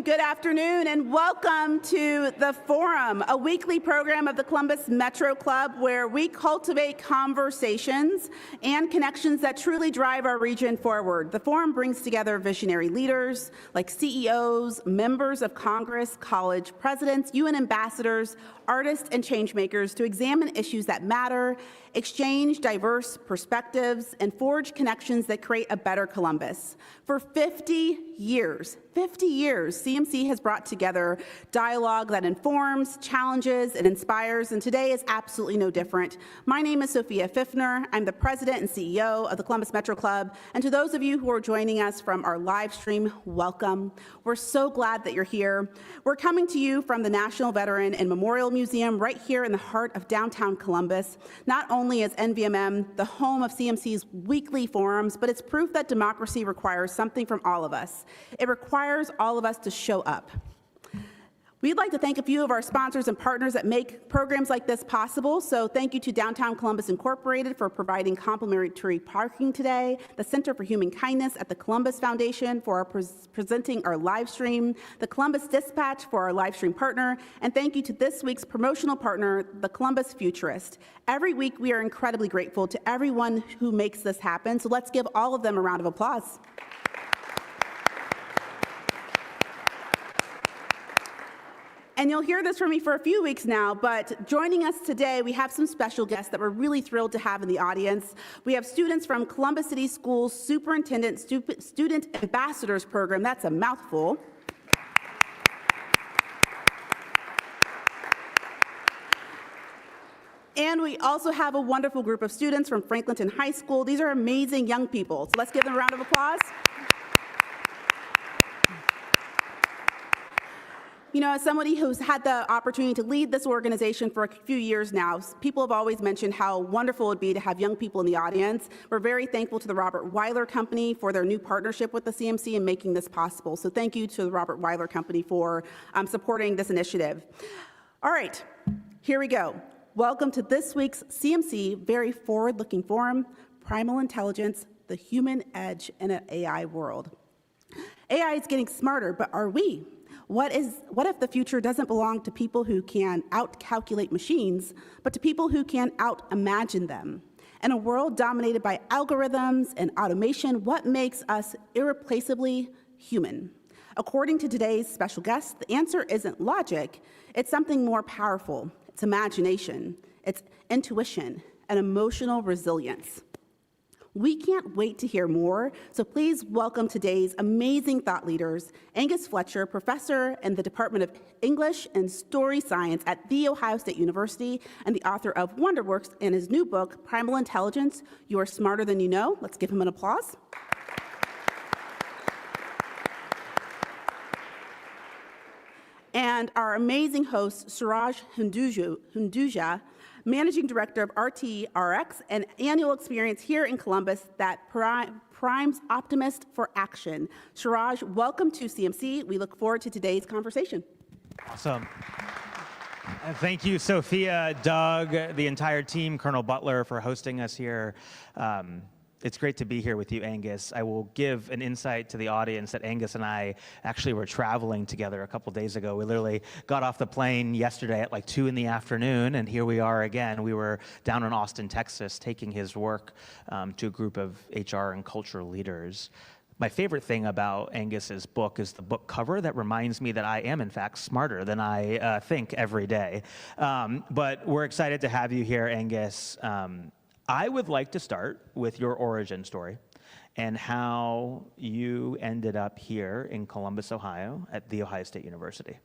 Good afternoon, and welcome to The Forum, a weekly program of the Columbus Metro Club where we cultivate conversations and connections that truly drive our region forward. The Forum brings together visionary leaders like CEOs, members of Congress, college presidents, UN ambassadors, artists, and changemakers to examine issues that matter, exchange diverse perspectives, and forge connections that create a better Columbus. For 50 years, CMC has brought together dialogue that informs, challenges, and inspires, and today is absolutely no different. My name is Sophia Pfiffner. I'm the president and CEO of the Columbus Metro Club, and to those of you who are joining us from our live stream, welcome. We're so glad that you're here. We're coming to you from the National Veteran and Memorial Museum right here in the heart of downtown Columbus. Not only is NVMM the home of CMC's weekly forums, but it's proof that democracy requires something from all of us. It requires all of us to show up. We'd like to thank a few of our sponsors and partners that make programs like this possible. So thank you to Downtown Columbus Incorporated for providing complimentary parking today, the Center for Human Kindness at the Columbus Foundation for presenting our live stream, the Columbus Dispatch for our live stream partner, and thank you to this week's promotional partner, the Columbus Futurists. Every week we are incredibly grateful to everyone who makes this happen, so let's give all of them a round of applause. And you'll hear this from me for a few weeks now, but joining us today, we have some special guests that we're really thrilled to have in the audience. We have students from Columbus City Schools Superintendent Student Ambassadors Program. That's a mouthful. And we also have a wonderful group of students from Franklinton High School. These are amazing young people, so let's give them a round of applause. You know, as somebody who's had the opportunity to lead this organization for a few years now, people have always mentioned how wonderful it would be to have young people in the audience. We're very thankful to the Robert Weiler Company for their new partnership with the CMC and making this possible. So thank you to the Robert Weiler Company for supporting this initiative. All right, here we go. Welcome to this week's CMC very forward-looking forum, Primal Intelligence, the Human Edge in an AI World. AI is getting smarter, but are we? What if the future doesn't belong to people who can out-calculate machines, but to people who can out-imagine them? In a world dominated by algorithms and automation, what makes us irreplaceably human? According to today's special guest, the answer isn't logic, it's something more powerful. It's imagination, it's intuition, and emotional resilience. We can't wait to hear more, so please welcome today's amazing thought leaders, Angus Fletcher, professor in the Department of English and Story Science at The Ohio State University and the author of Wonderworks and his new book, Primal Intelligence, You Are Smarter Than You Know. Let's give him an applause. And our amazing host, Suraj Hinduja, Managing Director of RTRX, an annual experience here in Columbus that primes optimists for action. Suraj, welcome to CMC. We look forward to today's conversation. Awesome. Thank you, Sophia, Doug, the entire team, Colonel Butler, for hosting us here. It's great to be here with you, Angus. I will give an insight to the audience that Angus and I actually were traveling together a couple days ago. We literally got off the plane yesterday at like 2 in the afternoon, and here we are again. We were down in Austin, Texas, taking his work to a group of HR and cultural leaders. My favorite thing about Angus's book is the book cover that reminds me that I am, in fact, smarter than I think every day. But we're excited to have you here, Angus. I would like to start with your origin story and how you ended up here in Columbus, Ohio at The Ohio State University.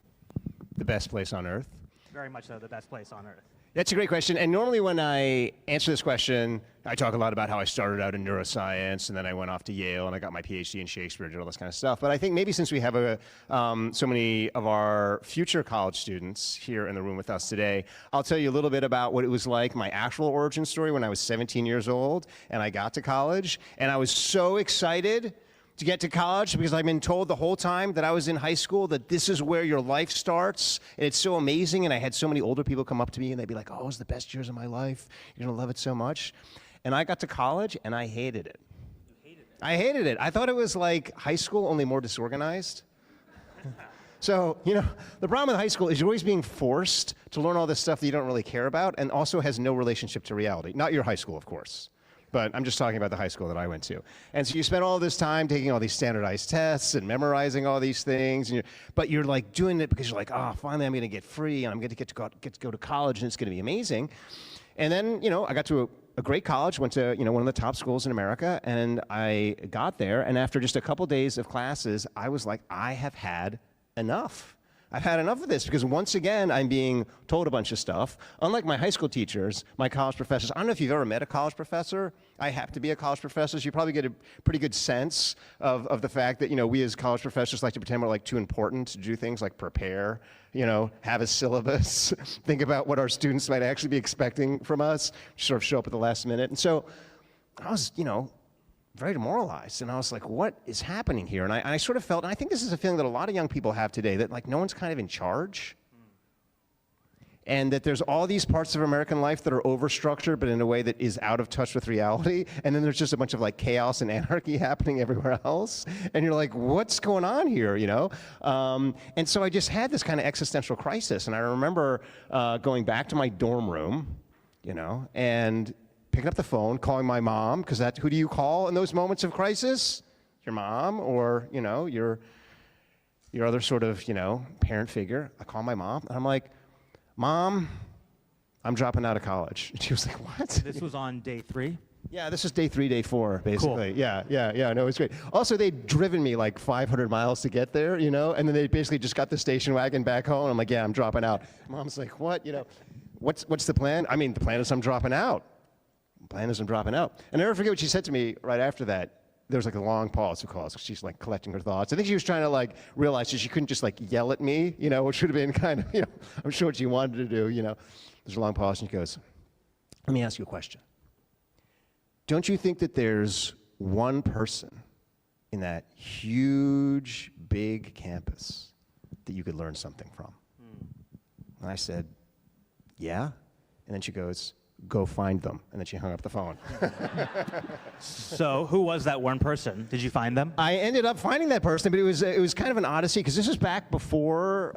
The best place on earth. Very much so, the best place on earth. That's a great question. And normally when I answer this question, I talk a lot about how I started out in neuroscience, and then I went off to Yale, and I got my PhD in Shakespeare, did all this kind of stuff. But I think maybe since we have so many of our future college students here in the room with us today, I'll tell you a little bit about what it was like, my actual origin story when I was 17 years old, and I got to college. And I was so excited to get to college because I've been told the whole time that I was in high school that this is where your life starts, and it's so amazing. And I had so many older people come up to me and they'd be like, oh, it was the best years of my life. You're gonna love it so much. And I got to college and I hated it. You hated it? I hated it. I thought it was like high school, only more disorganized. So, you know, the problem with high school is you're always being forced to learn all this stuff that you don't really care about and also has no relationship to reality. Not your high school, of course. But I'm just talking about the high school that I went to. And so you spend all this time taking all these standardized tests and memorizing all these things, and but you're like doing it because you're like, oh, finally I'm gonna get free and I'm gonna get to go to college and it's gonna be amazing. And then, you know, I got to a great college, went to, you know, one of the top schools in America, and I got there, and after just a couple days of classes, I was like, I have had enough. I've had enough of this because once again, I'm being told a bunch of stuff. Unlike my high school teachers, my college professors, I don't know if you've ever met a college professor. I happen to be a college professor, so you probably get a pretty good sense of the fact that, you know, we as college professors like to pretend we're like too important to do things like prepare, you know, have a syllabus, think about what our students might actually be expecting from us, sort of show up at the last minute. And so I was, you know, very demoralized, and I was like, what is happening here? And I sort of felt, and I think this is a feeling that a lot of young people have today, that like no one's kind of in charge, and that there's all these parts of American life that are overstructured, but in a way that is out of touch with reality, and then there's just a bunch of like chaos and anarchy happening everywhere else, and you're like, what's going on here, you know? And so I just had this kind of existential crisis, and I remember going back to my dorm room, you know, and picking up the phone, calling my mom, because who do you call in those moments of crisis? Your mom, or, you know, your other sort of, you know, parent figure. I call my mom, and I'm like, Mom, I'm dropping out of college. And she was like, what? This was on day 3? Yeah, this is day 3, day 4, basically. Cool. Yeah, no, it was great. Also, they'd driven me like 500 miles to get there, you know, and then they basically just got the station wagon back home, and I'm like, yeah, I'm dropping out. Mom's like, what, you know, what's the plan? I mean, the plan is I'm dropping out. Plan is I'm dropping out. And I never forget what she said to me right after that. There was like a long pause, because she's like collecting her thoughts. I think she was trying to like realize that she couldn't just like yell at me, you know, which would have been kind of, you know, I'm sure what she wanted to do, you know. There's a long pause, and she goes, let me ask you a question. Don't you think that there's one person in that huge, big campus that you could learn something from? And I said, yeah. And then she goes, go find them. And then she hung up the phone. So who was that one person? Did you find them? I ended up finding that person, but it was kind of an odyssey, because this was back before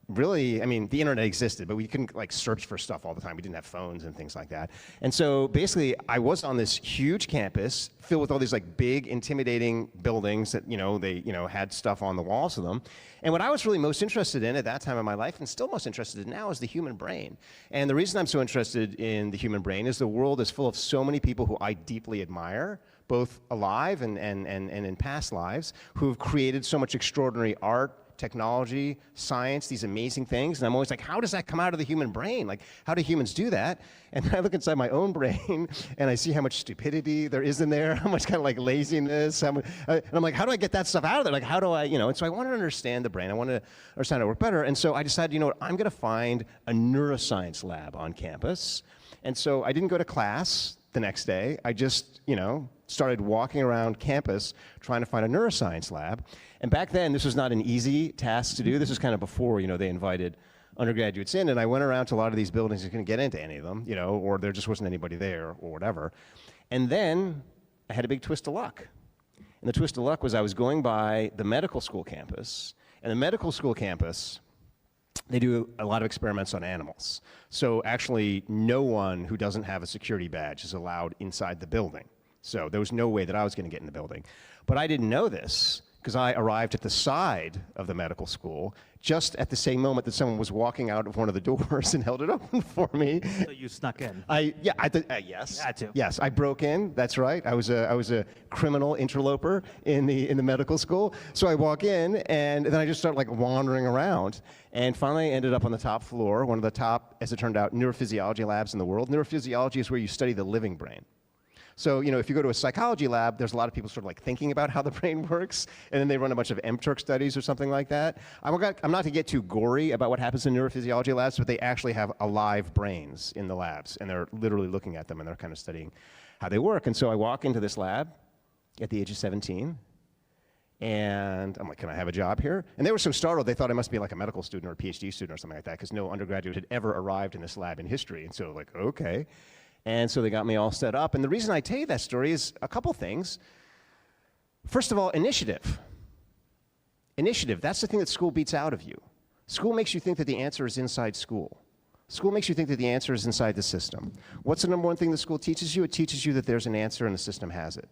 really, I mean, the internet existed, but we couldn't like search for stuff all the time. We didn't have phones and things like that. And so basically, I was on this huge campus filled with all these like big, intimidating buildings that, they, had stuff on the walls of them. And what I was really most interested in at that time in my life, and still most interested in now, is the human brain. And the reason I'm so interested in the human brain is the world is full of so many people who I deeply admire, both alive and in past lives, who have created so much extraordinary art, technology, science, these amazing things. And I'm always like, how does that come out of the human brain? Like, how do humans do that? And I look inside my own brain and I see how much stupidity there is in there, how much kind of like laziness. And I'm like, how do I get that stuff out of there? Like, how do I, and so I want to understand the brain. I want to understand it work better. And so I decided, I'm going to find a neuroscience lab on campus. And so I didn't go to class the next day. I just, started walking around campus trying to find a neuroscience lab. And back then, this was not an easy task to do. This was kind of before, they invited undergraduates in. And I went around to a lot of these buildings. I couldn't get into any of them, or there just wasn't anybody there or whatever. And then I had a big twist of luck. And the twist of luck was I was going by the medical school campus. And the medical school campus, they do a lot of experiments on animals. So actually, no one who doesn't have a security badge is allowed inside the building. So there was no way that I was going to get in the building. But I didn't know this because I arrived at the side of the medical school just at the same moment that someone was walking out of one of the doors and held it open for me. So you snuck in. Yes. Had to. Yes, I broke in. That's right. I was a criminal interloper in the medical school. So I walk in, and then I just start like wandering around, and finally I ended up on the top floor, one of the top, as it turned out, neurophysiology labs in the world. Neurophysiology is where you study the living brain. So, if you go to a psychology lab, there's a lot of people sort of like thinking about how the brain works, and then they run a bunch of mTurk studies or something like that. I'm not to get too gory about what happens in neurophysiology labs, but they actually have alive brains in the labs, and they're literally looking at them, and they're kind of studying how they work. And so I walk into this lab at the age of 17, and I'm like, can I have a job here? And they were so startled, they thought I must be like a medical student or a PhD student or something like that, because no undergraduate had ever arrived in this lab in history. And so like, okay. And so they got me all set up. And the reason I tell you that story is a couple things. First of all, initiative. Initiative, that's the thing that school beats out of you. School makes you think that the answer is inside school. School makes you think that the answer is inside the system. What's the number one thing the school teaches you? It teaches you that there's an answer and the system has it.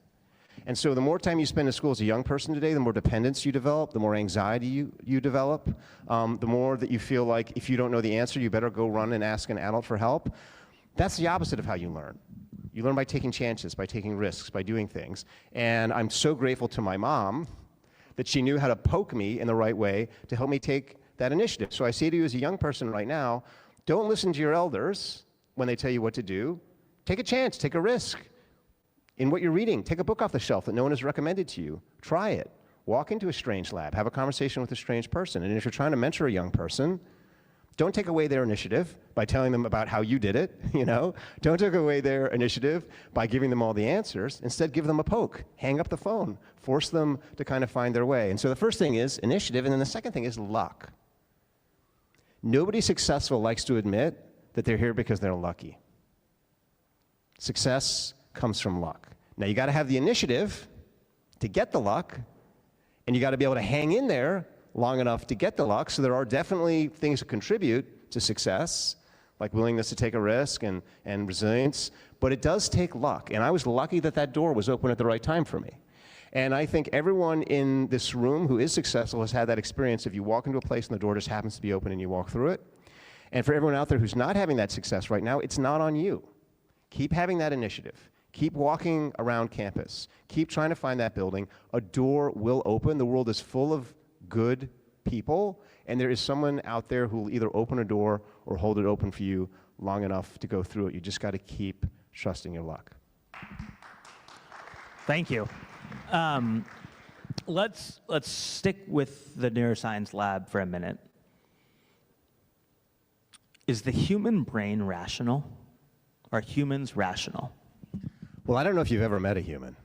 And so the more time you spend in school as a young person today, the more dependence you develop, the more anxiety you develop, the more that you feel like if you don't know the answer, you better go run and ask an adult for help. That's the opposite of how you learn. You learn by taking chances, by taking risks, by doing things. And I'm so grateful to my mom that she knew how to poke me in the right way to help me take that initiative. So I say to you as a young person right now, don't listen to your elders when they tell you what to do. Take a chance, take a risk. In what you're reading, take a book off the shelf that no one has recommended to you. Try it. Walk into a strange lab, have a conversation with a strange person. And if you're trying to mentor a young person, don't take away their initiative by telling them about how you did it, Don't take away their initiative by giving them all the answers. Instead, give them a poke. Hang up the phone. Force them to kind of find their way. And so the first thing is initiative, and then the second thing is luck. Nobody successful likes to admit that they're here because they're lucky. Success comes from luck. Now, you got to have the initiative to get the luck, and you got to be able to hang in there long enough to get the luck. So there are definitely things that contribute to success, like willingness to take a risk and resilience, but it does take luck. And I was lucky that that door was open at the right time for me. And I think everyone in this room who is successful has had that experience of you walk into a place and the door just happens to be open and you walk through it. And for everyone out there who's not having that success right now, it's not on you. Keep having that initiative. Keep walking around campus. Keep trying to find that building. A door will open. The world is full of good people, and there is someone out there who will either open a door or hold it open for you long enough to go through it. You just got to keep trusting your luck. Thank you. Let's stick with the neuroscience lab for a minute. Is the human brain rational? Are humans rational? Well, I don't know if you've ever met a human,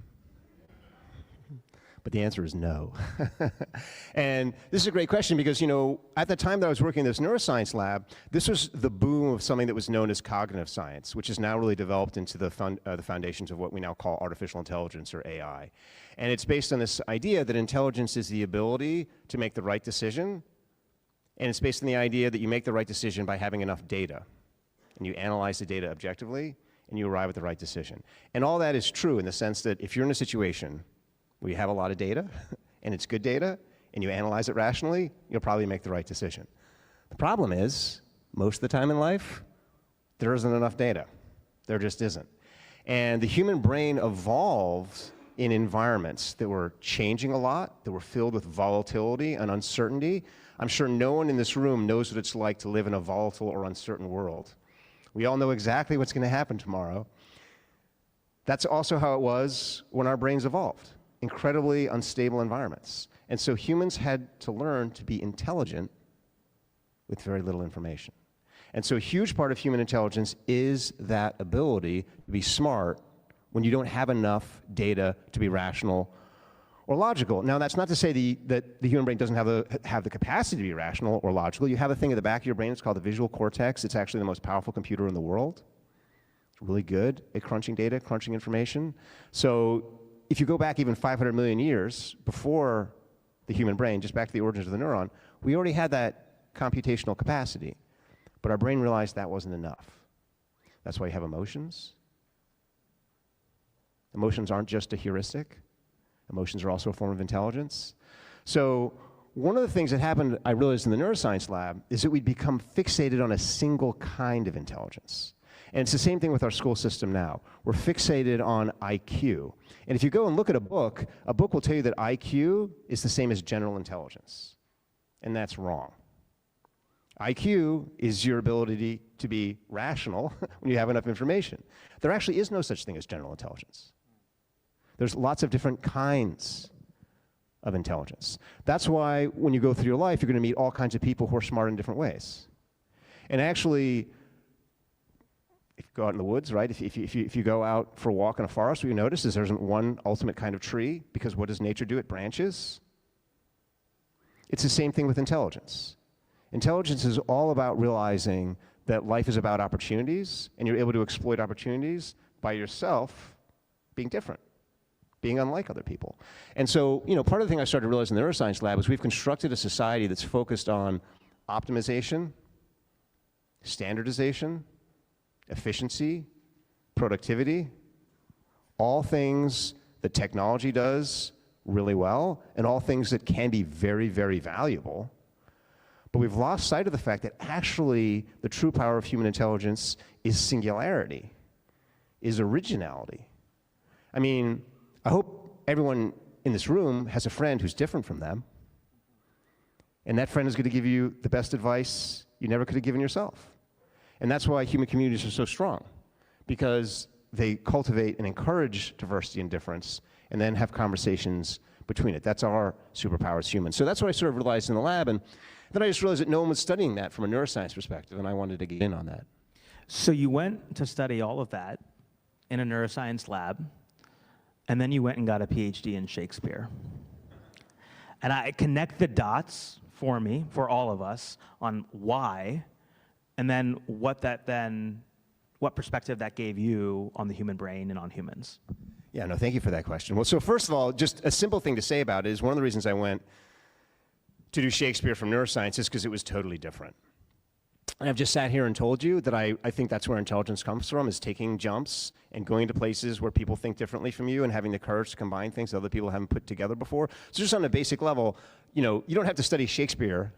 but the answer is no. And this is a great question because, at the time that I was working in this neuroscience lab, this was the boom of something that was known as cognitive science, which is now really developed into the foundations of what we now call artificial intelligence, or AI. And it's based on this idea that intelligence is the ability to make the right decision And it's based on the idea that you make the right decision by having enough data. And you analyze the data objectively, and you arrive at the right decision. And all that is true in the sense that if you're in a situation where you have a lot of data, and it's good data, and you analyze it rationally, you'll probably make the right decision. The problem is, most of the time in life, there isn't enough data. There just isn't. And the human brain evolved in environments that were changing a lot, that were filled with volatility and uncertainty. I'm sure no one in this room knows what it's like to live in a volatile or uncertain world. We all know exactly what's going to happen tomorrow. That's also how it was when our brains evolved, incredibly unstable environments. And so humans had to learn to be intelligent with very little information. And so a huge part of human intelligence is that ability to be smart when you don't have enough data to be rational or logical. Now, that's not to say that the human brain doesn't have the capacity to be rational or logical. You have a thing at the back of your brain, it's called the visual cortex. It's actually the most powerful computer in the world. It's really good at crunching data, crunching information. So if you go back even 500 million years before the human brain, just back to the origins of the neuron, we already had that computational capacity. But our brain realized that wasn't enough. That's why you have emotions. Emotions aren't just a heuristic. Emotions are also a form of intelligence. So one of the things that happened, I realized in the neuroscience lab, is that we'd become fixated on a single kind of intelligence. And it's the same thing with our school system now. We're fixated on IQ. And if you go and look at a book will tell you that IQ is the same as general intelligence. And that's wrong. IQ is your ability to be rational when you have enough information. There actually is no such thing as general intelligence. There's lots of different kinds of intelligence. That's why when you go through your life, you're going to meet all kinds of people who are smart in different ways. And actually, if you go out in the woods, right, if you go out for a walk in a forest, what you notice is there isn't one ultimate kind of tree, because what does nature do? It branches. It's the same thing with intelligence. Intelligence is all about realizing that life is about opportunities, and you're able to exploit opportunities by yourself being different, being unlike other people. And so, part of the thing I started to realize in the neuroscience lab is we've constructed a society that's focused on optimization, standardization, efficiency, productivity, all things that technology does really well, and all things that can be very, very valuable. But we've lost sight of the fact that actually the true power of human intelligence is singularity, is originality. I mean, I hope everyone in this room has a friend who's different from them. And that friend is going to give you the best advice you never could have given yourself. And that's why human communities are so strong, because they cultivate and encourage diversity and difference, and then have conversations between it. That's our superpower as humans. So that's what I sort of realized in the lab. And then I just realized that no one was studying that from a neuroscience perspective, and I wanted to get in on that. So you went to study all of that in a neuroscience lab, and then you went and got a PhD in Shakespeare. And I connect the dots for me, for all of us, on why, and then what perspective that gave you on the human brain and on humans. Yeah, no, thank you for that question. Well, so first of all, just a simple thing to say about it is one of the reasons I went to do Shakespeare from neuroscience is because it was totally different. And I've just sat here and told you that I think that's where intelligence comes from, is taking jumps and going to places where people think differently from you and having the courage to combine things that other people haven't put together before. So just on a basic level, you don't have to study Shakespeare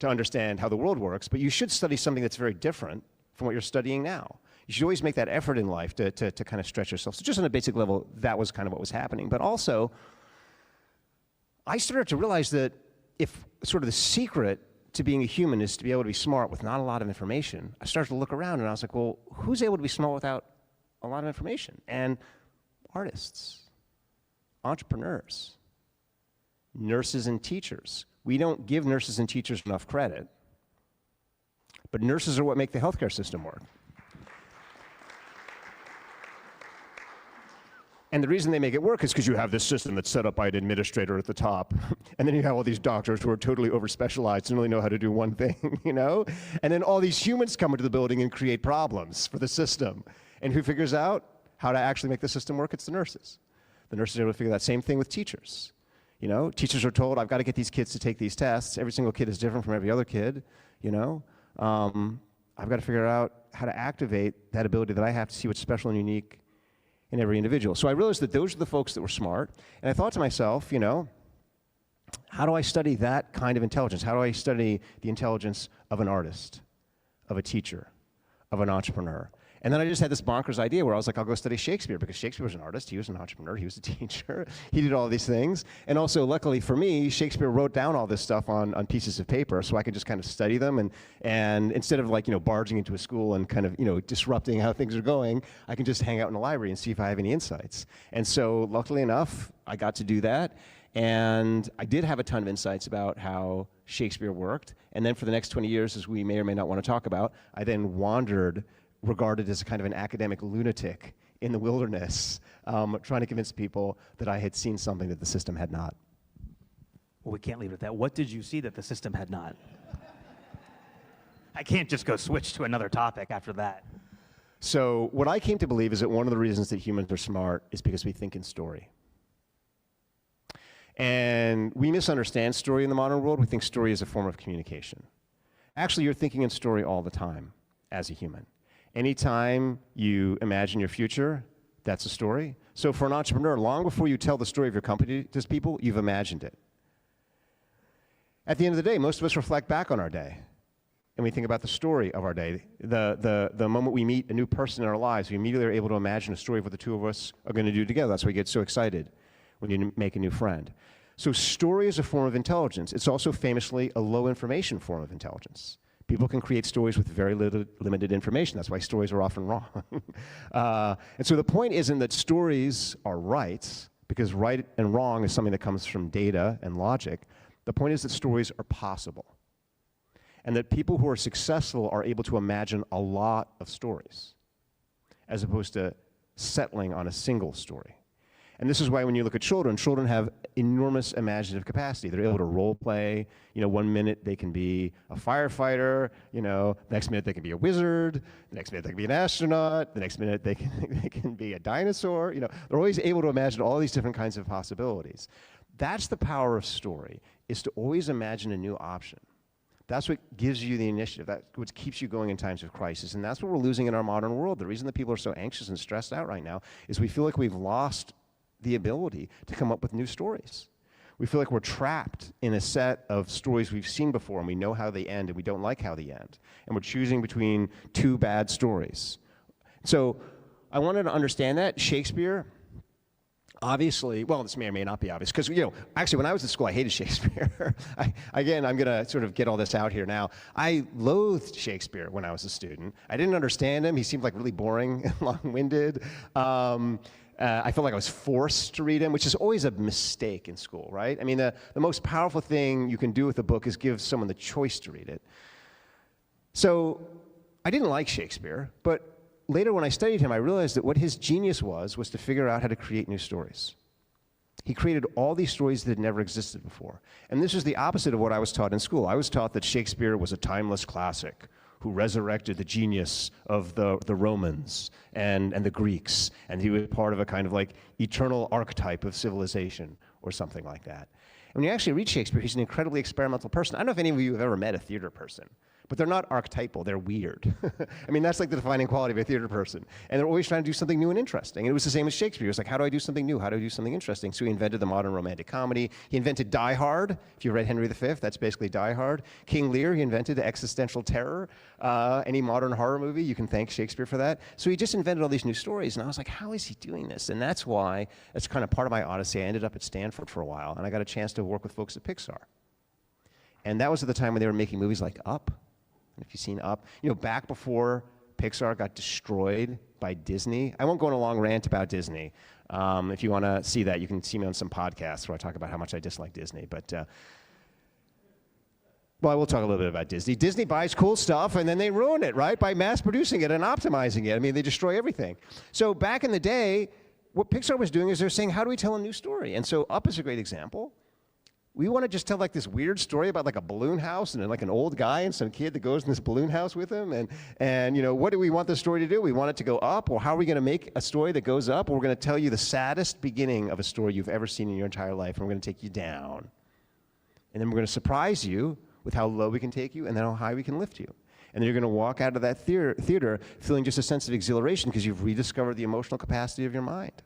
to understand how the world works, but you should study something that's very different from what you're studying now. You should always make that effort in life to kind of stretch yourself. So just on a basic level, that was kind of what was happening. But also, I started to realize that if sort of the secret to being a human is to be able to be smart with not a lot of information, I started to look around and I was like, well, who's able to be smart without a lot of information? And artists, entrepreneurs, nurses and teachers. We don't give nurses and teachers enough credit, but nurses are what make the healthcare system work. And the reason they make it work is because you have this system that's set up by an administrator at the top. And then you have all these doctors who are totally over-specialized and only know how to do one thing, And then all these humans come into the building and create problems for the system. And who figures out how to actually make the system work? It's the nurses. The nurses are able to figure that same thing with teachers. You know, teachers are told, I've got to get these kids to take these tests. Every single kid is different from every other kid, you know. I've got to figure out how to activate that ability that I have to see what's special and unique in every individual. So I realized that those are the folks that were smart. And I thought to myself, you know, how do I study that kind of intelligence? How do I study the intelligence of an artist, of a teacher, of an entrepreneur? And then I just had this bonkers idea where I was like, I'll go study Shakespeare, because Shakespeare was an artist, he was an entrepreneur, he was a teacher, he did all these things. And also, luckily for me, Shakespeare wrote down all this stuff on pieces of paper, so I could just kind of study them, and instead of like, you know, barging into a school and kind of, you know, disrupting how things are going, I can just hang out in the library and see if I have any insights. And so, luckily enough, I got to do that. And I did have a ton of insights about how Shakespeare worked. And then for the next 20 years, as we may or may not want to talk about, I then wandered, regarded as a kind of an academic lunatic in the wilderness, trying to convince people that I had seen something that the system had not. Well, we can't leave it at that. What did you see that the system had not? I can't just go switch to another topic after that. So what I came to believe is that one of the reasons that humans are smart is because we think in story. And we misunderstand story in the modern world. We think story is a form of communication. Actually, you're thinking in story all the time as a human. Anytime you imagine your future, that's a story. So for an entrepreneur, long before you tell the story of your company to people, you've imagined it. At the end of the day, most of us reflect back on our day, and we think about the story of our day. The moment we meet a new person in our lives, we immediately are able to imagine a story of what the two of us are going to do together. That's why we get so excited when you make a new friend. So story is a form of intelligence. It's also famously a low information form of intelligence. People can create stories with very limited information. That's why stories are often wrong. And so the point isn't that stories are right, because right and wrong is something that comes from data and logic. The point is that stories are possible, and that people who are successful are able to imagine a lot of stories, as opposed to settling on a single story. And this is why when you look at children, children have enormous imaginative capacity. They're able to role play. You know, 1 minute they can be a firefighter. You know, next minute they can be a wizard. The next minute they can be an astronaut. The next minute they can be a dinosaur. You know, they're always able to imagine all these different kinds of possibilities. That's the power of story, is to always imagine a new option. That's what gives you the initiative. That's what keeps you going in times of crisis. And that's what we're losing in our modern world. The reason that people are so anxious and stressed out right now is we feel like we've lost the ability to come up with new stories. We feel like we're trapped in a set of stories we've seen before, and we know how they end, and we don't like how they end. And we're choosing between two bad stories. So I wanted to understand that. Shakespeare, obviously, well, this may or may not be obvious, because, you know, actually, when I was at school, I hated Shakespeare. Again, I'm going to sort of get all this out here now. I loathed Shakespeare when I was a student. I didn't understand him. He seemed like really boring and long-winded. I felt like I was forced to read him, which is always a mistake in school, right? I mean, the most powerful thing you can do with a book is give someone the choice to read it. So I didn't like Shakespeare, but later when I studied him, I realized that what his genius was to figure out how to create new stories. He created all these stories that had never existed before. And this is the opposite of what I was taught in school. I was taught that Shakespeare was a timeless classic who resurrected the genius of the Romans and the Greeks, and he was part of a kind of like eternal archetype of civilization or something like that. And when you actually read Shakespeare, he's an incredibly experimental person. I don't know if any of you have ever met a theater person, but they're not archetypal, they're weird. I mean, that's like the defining quality of a theater person. And they're always trying to do something new and interesting. And it was the same as Shakespeare. He was like, how do I do something new? How do I do something interesting? So he invented the modern romantic comedy. He invented Die Hard. If you read Henry V, that's basically Die Hard. King Lear, he invented existential terror. Any modern horror movie, you can thank Shakespeare for that. So he just invented all these new stories. And I was like, how is he doing this? And that's why, it's kind of part of my odyssey. I ended up at Stanford for a while, and I got a chance to work with folks at Pixar. And that was at the time when they were making movies like Up. If you've seen Up, you know, back before Pixar got destroyed by Disney. I won't go on a long rant about Disney. If you want to see that, you can see me on some podcasts where I talk about how much I dislike Disney. But, well, I will talk a little bit about Disney. Disney buys cool stuff, and then they ruin it, right, by mass producing it and optimizing it. I mean, they destroy everything. So back in the day, what Pixar was doing is they're saying, how do we tell a new story? And so Up is a great example. we want to just tell like this weird story about like a balloon house and like an old guy and some kid that goes in this balloon house with him. And you know, what do we want the story to do? We want it to go up, or how are we going to make a story that goes up? Or we're going to tell you the saddest beginning of a story you've ever seen in your entire life, and we're going to take you down. And then we're going to surprise you with how low we can take you and then how high we can lift you. And then you're going to walk out of that theater feeling just a sense of exhilaration because you've rediscovered the emotional capacity of your mind.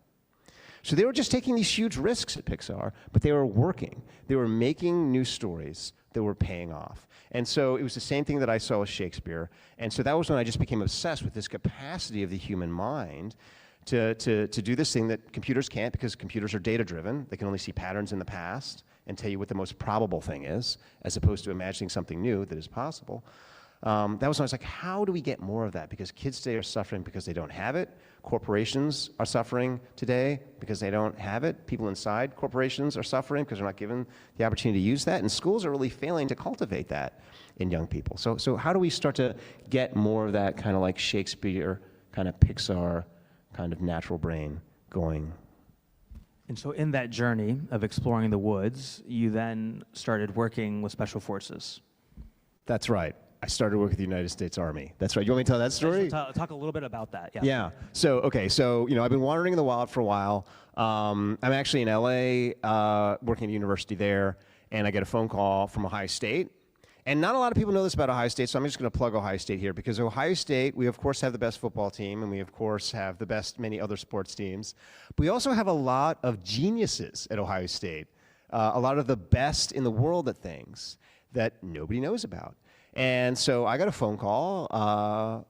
So they were just taking these huge risks at Pixar, but they were working. They were making new stories that were paying off. And so it was the same thing that I saw with Shakespeare. And so that was when I just became obsessed with this capacity of the human mind to do this thing that computers can't, because computers are data-driven. They can only see patterns in the past and tell you what the most probable thing is, as opposed to imagining something new that is possible. That was when I was like, how do we get more of that? Because kids today are suffering because they don't have it. Corporations are suffering today because they don't have it. People inside corporations are suffering because they're not given the opportunity to use that. And schools are really failing to cultivate that in young people. So how do we start to get more of that kind of like Shakespeare, kind of Pixar, kind of natural brain going? And so in that journey of exploring the woods, you then started working with Special Forces. That's right. I started working with the United States Army. That's right. You want me to tell that story? Talk a little bit about that. Yeah. Yeah. So, okay. So, you know, I've been wandering in the wild for a while. I'm actually in LA, working at a university there, and I get a phone call from Ohio State. And not a lot of people know this about Ohio State, so I'm just going to plug Ohio State here, because Ohio State, we of course have the best football team, and we of course have the best many other sports teams. But we also have a lot of geniuses at Ohio State, a lot of the best in the world at things that nobody knows about. And so I got a phone call,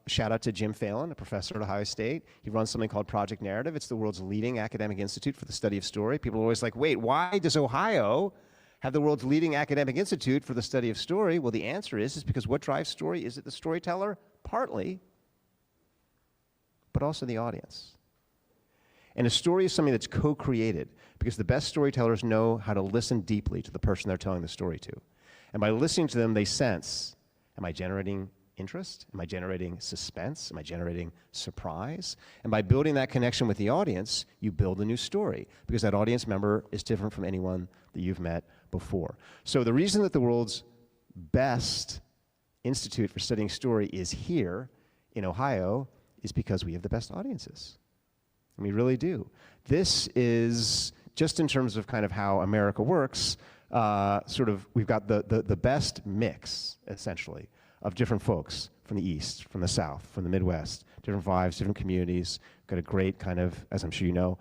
shout out to Jim Phelan, a professor at Ohio State. He runs something called Project Narrative. It's the world's leading academic institute for the study of story. People are always like, wait, why does Ohio have the world's leading academic institute for the study of story? Well, the answer is because what drives story? Is it the storyteller? Partly, but also the audience. And a story is something that's co-created, because the best storytellers know how to listen deeply to the person they're telling the story to. And by listening to them, they sense, am I generating interest? Am I generating suspense? Am I generating surprise? And by building that connection with the audience, you build a new story, because that audience member is different from anyone that you've met before. So the reason that the world's best institute for studying story is here in Ohio is because we have the best audiences. And we really do. This is, just in terms of kind of how America works, sort of, we've got the best mix, essentially, of different folks from the East, from the South, from the Midwest, different vibes, different communities. Got a great kind of, as I'm sure you know,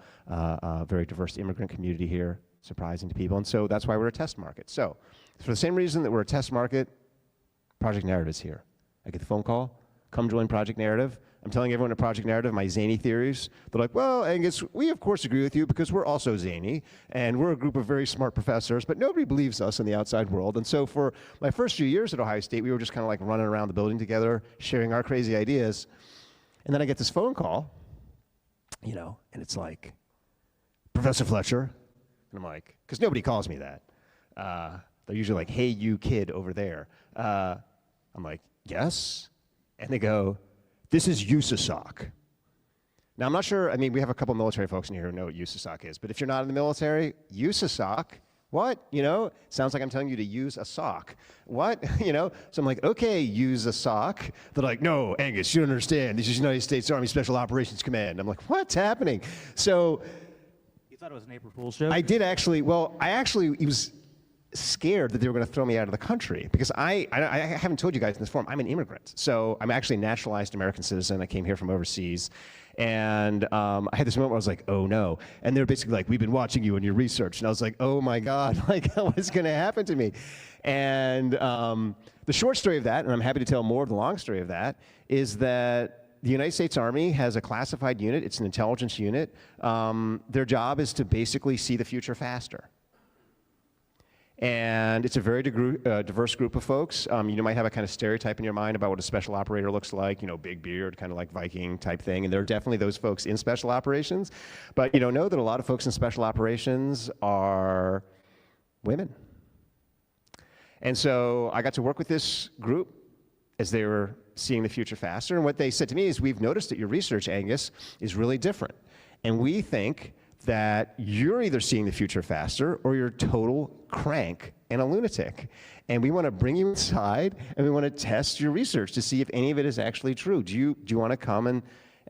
very diverse immigrant community here, surprising to people. And so that's why we're a test market. So for the same reason that we're a test market, Project Narrative is here. I get the phone call, come join Project Narrative. I'm telling everyone at Project Narrative my zany theories. They're like, well, Angus, we of course agree with you because we're also zany, and we're a group of very smart professors, but nobody believes us in the outside world. And so for my first few years at Ohio State, we were just kind of like running around the building together, sharing our crazy ideas. And then I get this phone call, you know, and it's like, Professor Fletcher. And I'm like, because nobody calls me that. They're usually like, hey, you kid over there. I'm like, yes. And they go, this is USASOC. Now, I'm not sure, I mean, we have a couple military folks in here who know what USASOC is, but if you're not in the military, USASOC, what? You know, sounds like I'm telling you to use a sock. What? You know? So I'm like, okay, use a sock. They're like, no, Angus, you don't understand. This is United States Army Special Operations Command. I'm like, what's happening? So You thought it was an April Fool's joke? I did actually, well, he was scared that they were going to throw me out of the country, because I haven't told you guys in this forum, I'm an immigrant. So I'm actually a naturalized American citizen. I came here from overseas. And I had this moment where I was like, oh no. And they're basically like, we've been watching you and your research. And I was like, oh my God, like what's going to happen to me? And the short story of that, and I'm happy to tell more of the long story of that, is that the United States Army has a classified unit. It's an intelligence unit. Their job is to basically see the future faster. And it's a very diverse group of folks. You might have a kind of stereotype in your mind about what a special operator looks like, you know, big beard, kind of like Viking type thing. And there are definitely those folks in special operations. But you don't know that a lot of folks in special operations are women. And so I got to work with this group as they were seeing the future faster. And what they said to me is, we've noticed that your research, Angus, is really different. And we think that you're either seeing the future faster or you're a total crank and a lunatic. And we want to bring you inside and we want to test your research to see if any of it is actually true. Do you want to come and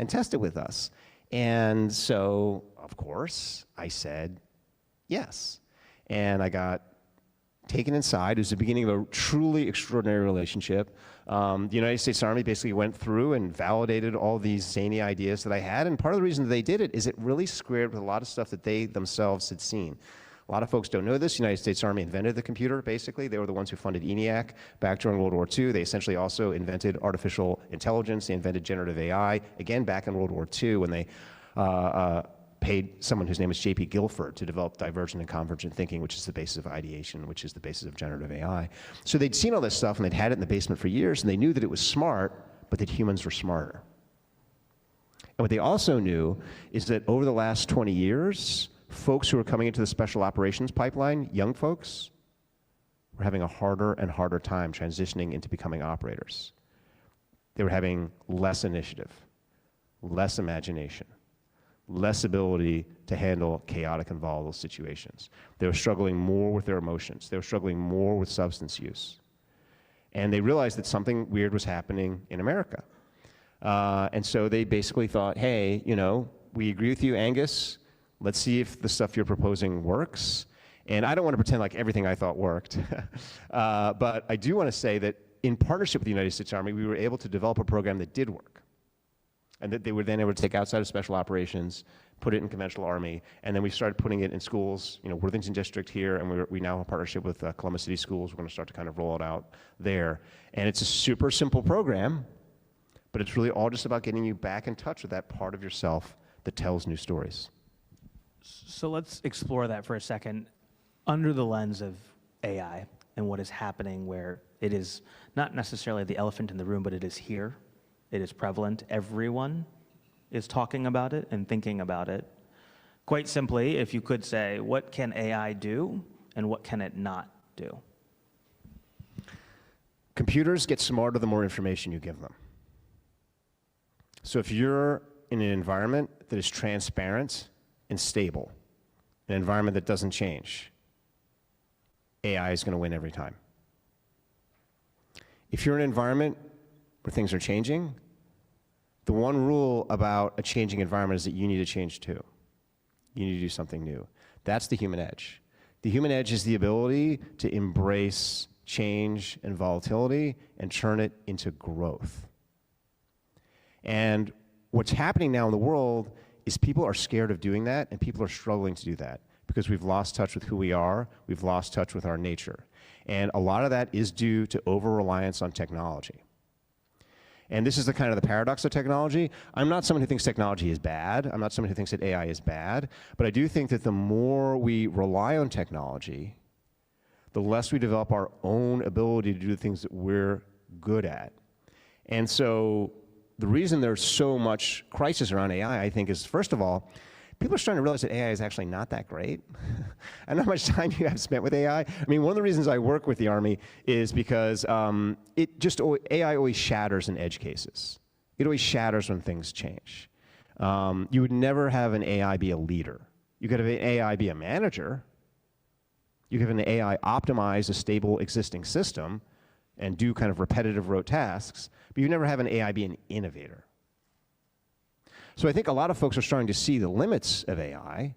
test it with us? And so, of course, I said yes. And I got taken inside. It was the beginning of a truly extraordinary relationship. The United States Army basically went through and validated all these zany ideas that I had. And part of the reason that they did it is it really squared with a lot of stuff that they themselves had seen. A lot of folks don't know this. The United States Army invented the computer, basically. They were the ones who funded ENIAC back during World War II. They essentially also invented artificial intelligence. They invented generative AI, again, back in World War II when they paid someone whose name is J.P. Guilford to develop divergent and convergent thinking, which is the basis of ideation, which is the basis of generative AI. So they'd seen all this stuff, and they'd had it in the basement for years, and they knew that it was smart, but that humans were smarter. And what they also knew is that over the last 20 years, folks who were coming into the special operations pipeline, young folks, were having a harder and harder time transitioning into becoming operators. They were having less initiative, less imagination, less ability to handle chaotic and volatile situations. They were struggling more with their emotions. They were struggling more with substance use. And they realized that something weird was happening in America. And so they basically thought, hey, we agree with you, Angus. Let's see if the stuff you're proposing works. And I don't want to pretend like everything I thought worked. But I do want to say that in partnership with the United States Army, we were able to develop a program that did work. And that they were then able to take outside of special operations, put it in conventional army, and then we started putting it in schools, Worthington District here, and we now have a partnership with Columbus City Schools. We're going to start to kind of roll it out there. And it's a super simple program, but it's really all just about getting you back in touch with that part of yourself that tells new stories. So let's explore that for a second under the lens of AI and what is happening, where it is not necessarily the elephant in the room, but it is here. It is prevalent. Everyone is talking about it and thinking about it. Quite simply, if you could say, what can AI do and what can it not do? Computers get smarter the more information you give them. So if you're in an environment that is transparent and stable, an environment that doesn't change, AI is going to win every time. If you're in an environment where things are changing, the one rule about a changing environment is that you need to change too. You need to do something new. That's the human edge. The human edge is the ability to embrace change and volatility and turn it into growth. And what's happening now in the world is people are scared of doing that, and people are struggling to do that because we've lost touch with who we are, we've lost touch with our nature. And a lot of that is due to over-reliance on technology. And this is the kind of the paradox of technology. I'm not someone who thinks technology is bad. I'm not someone who thinks that AI is bad. But I do think that the more we rely on technology, the less we develop our own ability to do the things that we're good at. And so the reason there's so much crisis around AI, I think, is, first of all, people are starting to realize that AI is actually not that great. I don't know how much time you have spent with AI. I mean, one of the reasons I work with the Army is because AI always shatters in edge cases. It always shatters when things change. You would never have an AI be a leader. You could have an AI be a manager. You could have an AI optimize a stable existing system and do kind of repetitive rote tasks, but you never have an AI be an innovator. So I think a lot of folks are starting to see the limits of AI,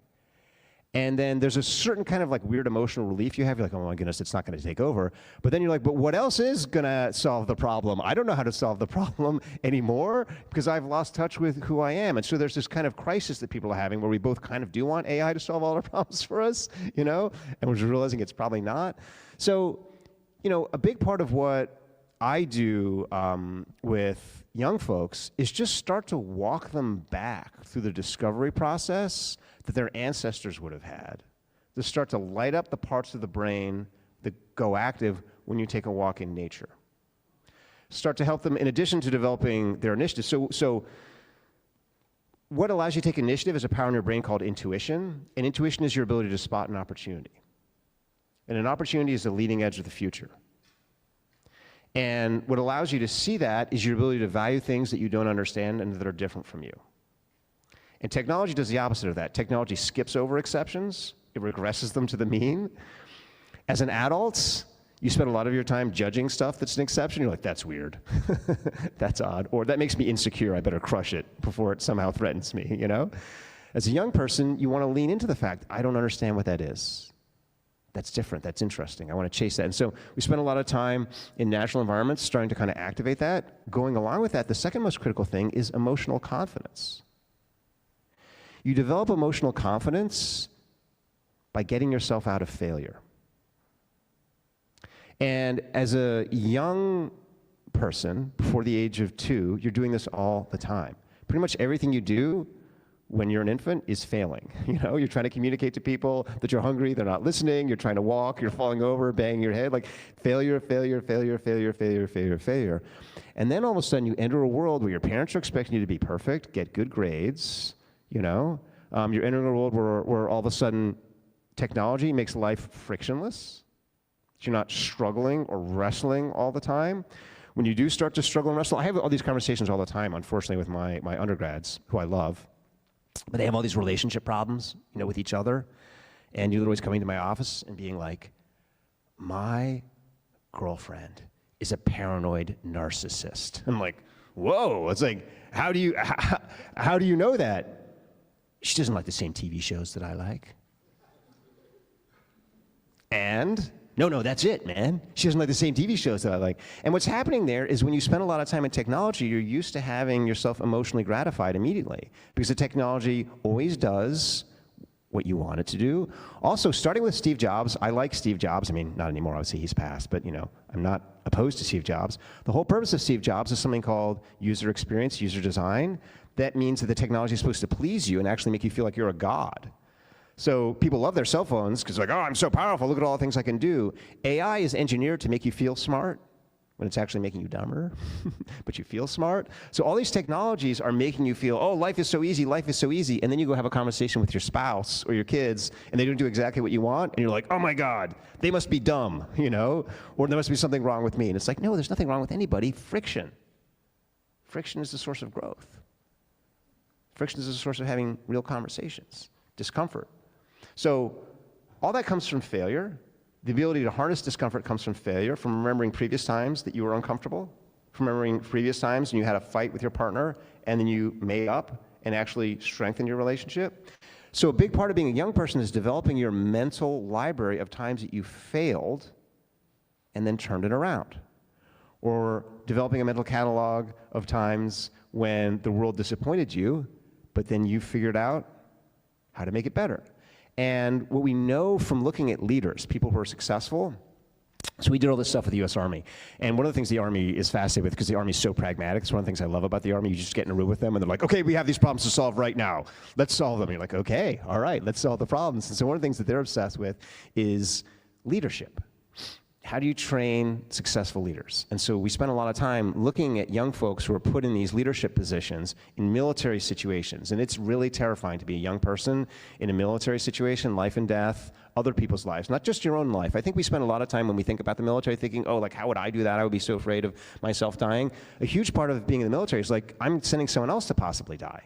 and then there's a certain kind of like weird emotional relief you have. You're like, oh my goodness, it's not going to take over. But then you're like, but what else is going to solve the problem? I don't know how to solve the problem anymore because I've lost touch with who I am. And so there's this kind of crisis that people are having where we both kind of do want AI to solve all our problems for us, and we're just realizing it's probably not. So, a big part of what I do with young folks is just start to walk them back through the discovery process that their ancestors would have had. To start to light up the parts of the brain that go active when you take a walk in nature. Start to help them, in addition to developing their initiative. So what allows you to take initiative is a power in your brain called intuition, and intuition is your ability to spot an opportunity. And an opportunity is the leading edge of the future. And what allows you to see that is your ability to value things that you don't understand and that are different from you. And technology does the opposite of that. Technology skips over exceptions. It regresses them to the mean. As an adult, you spend a lot of your time judging stuff that's an exception. You're like, that's weird. That's odd. Or that makes me insecure. I better crush it before it somehow threatens me, you know? As a young person, you want to lean into the fact, I don't understand what that is. That's different. That's interesting. I want to chase that. And so we spend a lot of time in natural environments starting to kind of activate that. Going along with that, the second most critical thing is emotional confidence. You develop emotional confidence by getting yourself out of failure. And as a young person, before the age of 2, you're doing this all the time. Pretty much everything you do when you're an infant is failing. You know, you're trying to communicate to people that you're hungry, they're not listening, you're trying to walk, you're falling over, banging your head, like failure, failure, failure, failure, failure, failure, failure. And then all of a sudden you enter a world where your parents are expecting you to be perfect, get good grades, you know. You're entering a world where all of a sudden technology makes life frictionless. You're not struggling or wrestling all the time. When you do start to struggle and wrestle, I have all these conversations all the time, unfortunately, with my undergrads, who I love. But they have all these relationship problems, you know, with each other. And you're always coming to my office and being like, my girlfriend is a paranoid narcissist. I'm like, whoa, it's like, how do you know that? She doesn't like the same TV shows that I like. And no, that's it, man. She doesn't like the same TV shows that I like. And what's happening there is when you spend a lot of time in technology, you're used to having yourself emotionally gratified immediately because the technology always does what you want it to do. Also, starting with Steve Jobs, I like Steve Jobs. I mean, not anymore, obviously he's passed, but you know, I'm not opposed to Steve Jobs. The whole purpose of Steve Jobs is something called user experience, user design. That means that the technology is supposed to please you and actually make you feel like you're a god. So people love their cell phones because like, oh, I'm so powerful, look at all the things I can do. AI is engineered to make you feel smart when it's actually making you dumber, but you feel smart. So all these technologies are making you feel, oh, life is so easy, life is so easy. And then you go have a conversation with your spouse or your kids and they don't do exactly what you want. And you're like, oh my God, they must be dumb, you know? Or there must be something wrong with me. And it's like, no, there's nothing wrong with anybody. Friction. Friction is the source of growth. Friction is the source of having real conversations, discomfort. So all that comes from failure. The ability to harness discomfort comes from failure, from remembering previous times that you were uncomfortable, from remembering previous times when you had a fight with your partner and then you made up and actually strengthened your relationship. So a big part of being a young person is developing your mental library of times that you failed and then turned it around. Or developing a mental catalog of times when the world disappointed you, but then you figured out how to make it better. And what we know from looking at leaders, people who are successful, so we did all this stuff with the US Army. And one of the things the Army is fascinated with, because the Army is so pragmatic, it's one of the things I love about the Army, you just get in a room with them and they're like, okay, we have these problems to solve right now. Let's solve them. And you're like, okay, all right, let's solve the problems. And so one of the things that they're obsessed with is leadership. How do you train successful leaders? And so we spend a lot of time looking at young folks who are put in these leadership positions in military situations. And it's really terrifying to be a young person in a military situation, life and death, other people's lives, not just your own life. I think we spend a lot of time when we think about the military thinking, oh, like, how would I do that? I would be so afraid of myself dying. A huge part of being in the military is like, I'm sending someone else to possibly die.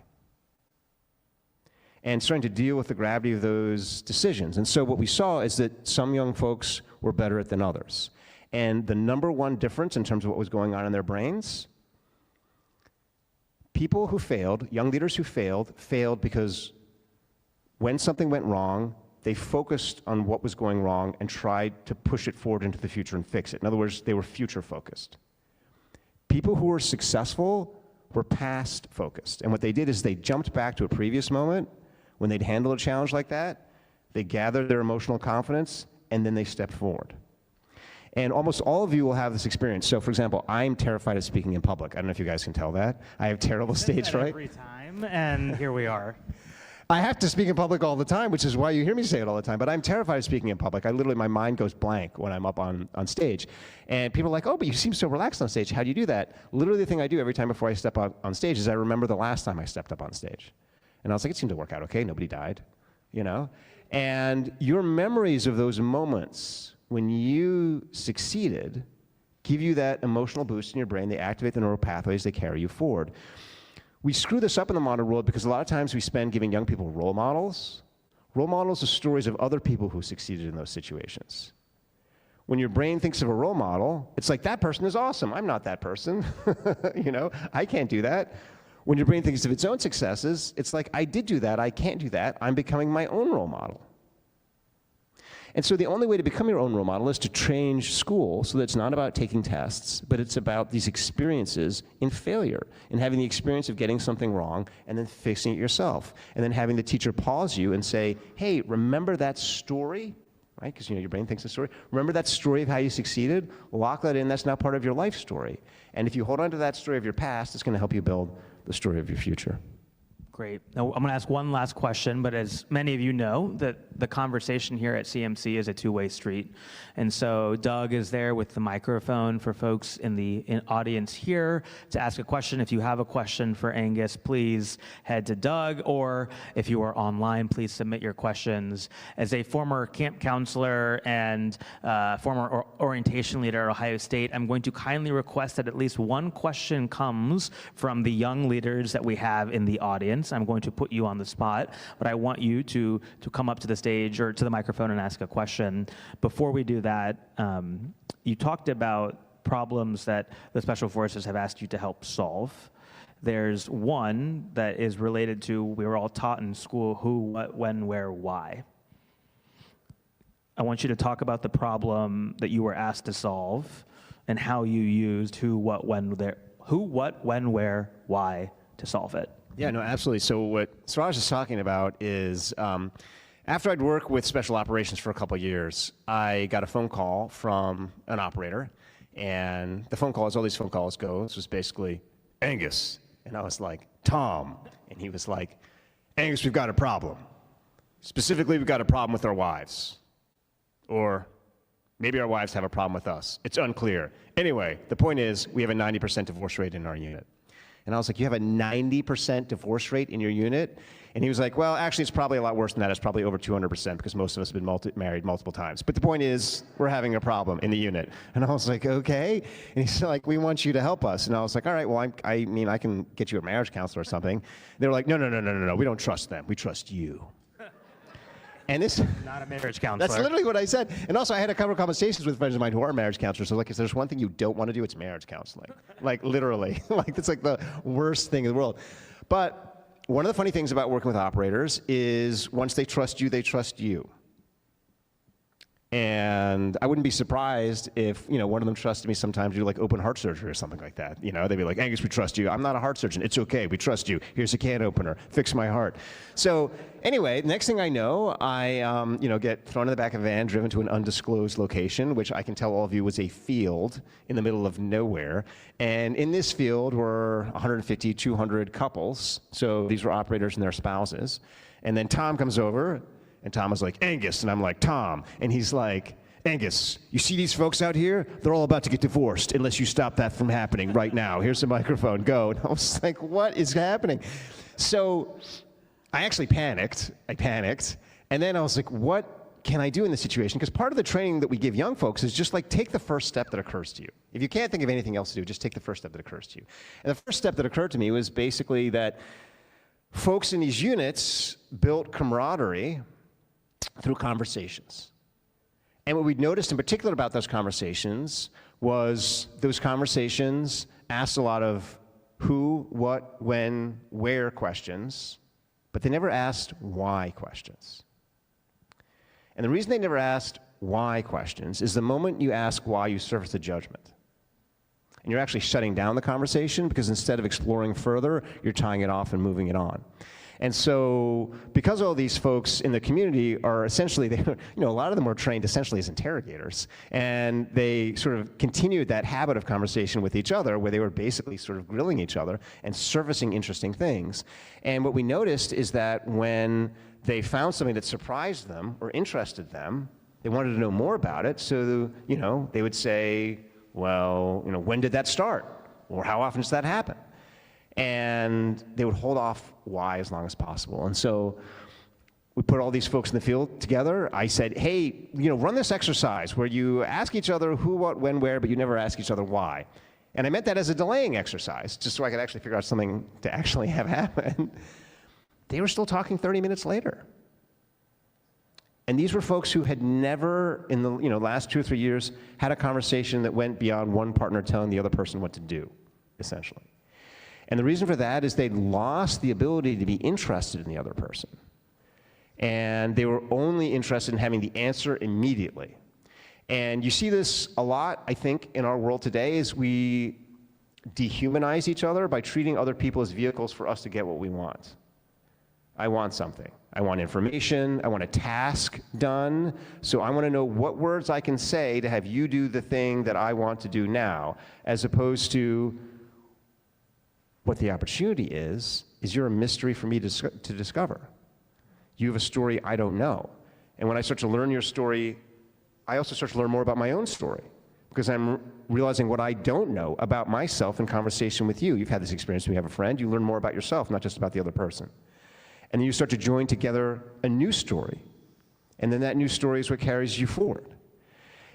And starting to deal with the gravity of those decisions. And so what we saw is that some young folks were better at than others. And the number one difference in terms of what was going on in their brains, people who failed, young leaders who failed because when something went wrong, they focused on what was going wrong and tried to push it forward into the future and fix it. In other words, they were future focused. People who were successful were past focused. And what they did is they jumped back to a previous moment when they'd handled a challenge like that, they gathered their emotional confidence, and then they stepped forward. And almost all of you will have this experience. So, for example, I'm terrified of speaking in public. I don't know if you guys can tell that. I have terrible stage fright. Every time, and here we are. I have to speak in public all the time, which is why you hear me say it all the time. But I'm terrified of speaking in public. My mind goes blank when I'm up on stage. And people are like, oh, but you seem so relaxed on stage. How do you do that? Literally the thing I do every time before I step out on stage is I remember the last time I stepped up on stage. And I was like, it seemed to work out okay. Nobody died, you know? And your memories of those moments when you succeeded give you that emotional boost in your brain. They activate the neural pathways. They carry you forward. We screw this up in the modern world because a lot of times we spend giving young people role models. Role models are stories of other people who succeeded in those situations. When your brain thinks of a role model, it's like, that person is awesome. I'm not that person. I can't do that. When your brain thinks of its own successes, it's like, I did do that. I can't do that. I'm becoming my own role model. And so the only way to become your own role model is to change school so that it's not about taking tests, but it's about these experiences in failure and having the experience of getting something wrong and then fixing it yourself. And then having the teacher pause you and say, hey, remember that story? Right? Because your brain thinks a story. Remember that story of how you succeeded? Lock that in. That's now part of your life story. And if you hold on to that story of your past, it's going to help you build the story of your future. Great. Now, I'm going to ask one last question, but as many of you know, that the conversation here at CMC is a two-way street. And so Doug is there with the microphone for folks in the audience here to ask a question. If you have a question for Angus, please head to Doug, or if you are online, please submit your questions. As a former camp counselor and former orientation leader at Ohio State, I'm going to kindly request that at least one question comes from the young leaders that we have in the audience. I'm going to put you on the spot, but I want you to come up to the stage or to the microphone and ask a question. Before we do that, you talked about problems that the Special Forces have asked you to help solve. There's one that is related to, we were all taught in school, who, what, when, where, why. I want you to talk about the problem that you were asked to solve and how you used who, what, when, where, why to solve it. Yeah, no, absolutely. So what Suraj is talking about is after I'd worked with special operations for a couple of years, I got a phone call from an operator, and the phone call, as all these phone calls go, this was basically, Angus. And I was like, Tom. And he was like, Angus, we've got a problem. Specifically, we've got a problem with our wives. Or maybe our wives have a problem with us. It's unclear. Anyway, the point is, we have a 90% divorce rate in our unit. And I was like, you have a 90% divorce rate in your unit? And he was like, well, actually, it's probably a lot worse than that. It's probably over 200% because most of us have been married multiple times. But the point is, we're having a problem in the unit. And I was like, okay. And he's like, we want you to help us. And I was like, all right, well, I mean, I can get you a marriage counselor or something. They were like, no, we don't trust them. We trust you. And this Not a marriage counselor. That's literally what I said. And also, I had a couple of conversations with friends of mine who are marriage counselors. So, like, if there's one thing you don't want to do, it's marriage counseling. Like, literally. Like, it's like the worst thing in the world. But one of the funny things about working with operators is once they trust you, they trust you. And I wouldn't be surprised if, one of them trusted me sometimes to do like open heart surgery or something like that. They'd be like, Angus, we trust you. I'm not a heart surgeon. It's okay. We trust you. Here's a can opener. Fix my heart. So anyway, next thing I know, I get thrown in the back of a van, driven to an undisclosed location, which I can tell all of you was a field in the middle of nowhere. And in this field were 150, 200 couples. So these were operators and their spouses. And then Tom comes over. And Tom was like, Angus. And I'm like, Tom. And he's like, Angus, you see these folks out here? They're all about to get divorced unless you stop that from happening right now. Here's the microphone. Go. And I was like, what is happening? So I actually panicked. And then I was like, what can I do in this situation? Because part of the training that we give young folks is just like take the first step that occurs to you. If you can't think of anything else to do, just take the first step that occurs to you. And the first step that occurred to me was basically that folks in these units built camaraderie through conversations. And what we noticed in particular about those conversations was those conversations asked a lot of who, what, when, where questions, but they never asked why questions. And the reason they never asked why questions is the moment you ask why, you surface a judgment. And you're actually shutting down the conversation because instead of exploring further, you're tying it off and moving it on. And so, because all these folks in the community are essentially, a lot of them were trained essentially as interrogators, and they sort of continued that habit of conversation with each other, where they were basically sort of grilling each other and surfacing interesting things. And what we noticed is that when they found something that surprised them or interested them, they wanted to know more about it. So, they would say, well, when did that start? Or how often does that happen? And they would hold off why as long as possible. And so we put all these folks in the field together. I said, hey, run this exercise where you ask each other who, what, when, where, but you never ask each other why. And I meant that as a delaying exercise, just so I could actually figure out something to actually have happen. They were still talking 30 minutes later. And these were folks who had never, in the last 2 or 3 years, had a conversation that went beyond one partner telling the other person what to do, essentially. And the reason for that is they'd lost the ability to be interested in the other person. And they were only interested in having the answer immediately. And you see this a lot, I think, in our world today, is we dehumanize each other by treating other people as vehicles for us to get what we want. I want something. I want information. I want a task done. So I want to know what words I can say to have you do the thing that I want to do now, as opposed to what the opportunity is you're a mystery for me to discover. You have a story I don't know. And when I start to learn your story, I also start to learn more about my own story, because I'm realizing what I don't know about myself in conversation with you. You've had this experience when you have a friend. You learn more about yourself, not just about the other person. And then you start to join together a new story. And then that new story is what carries you forward.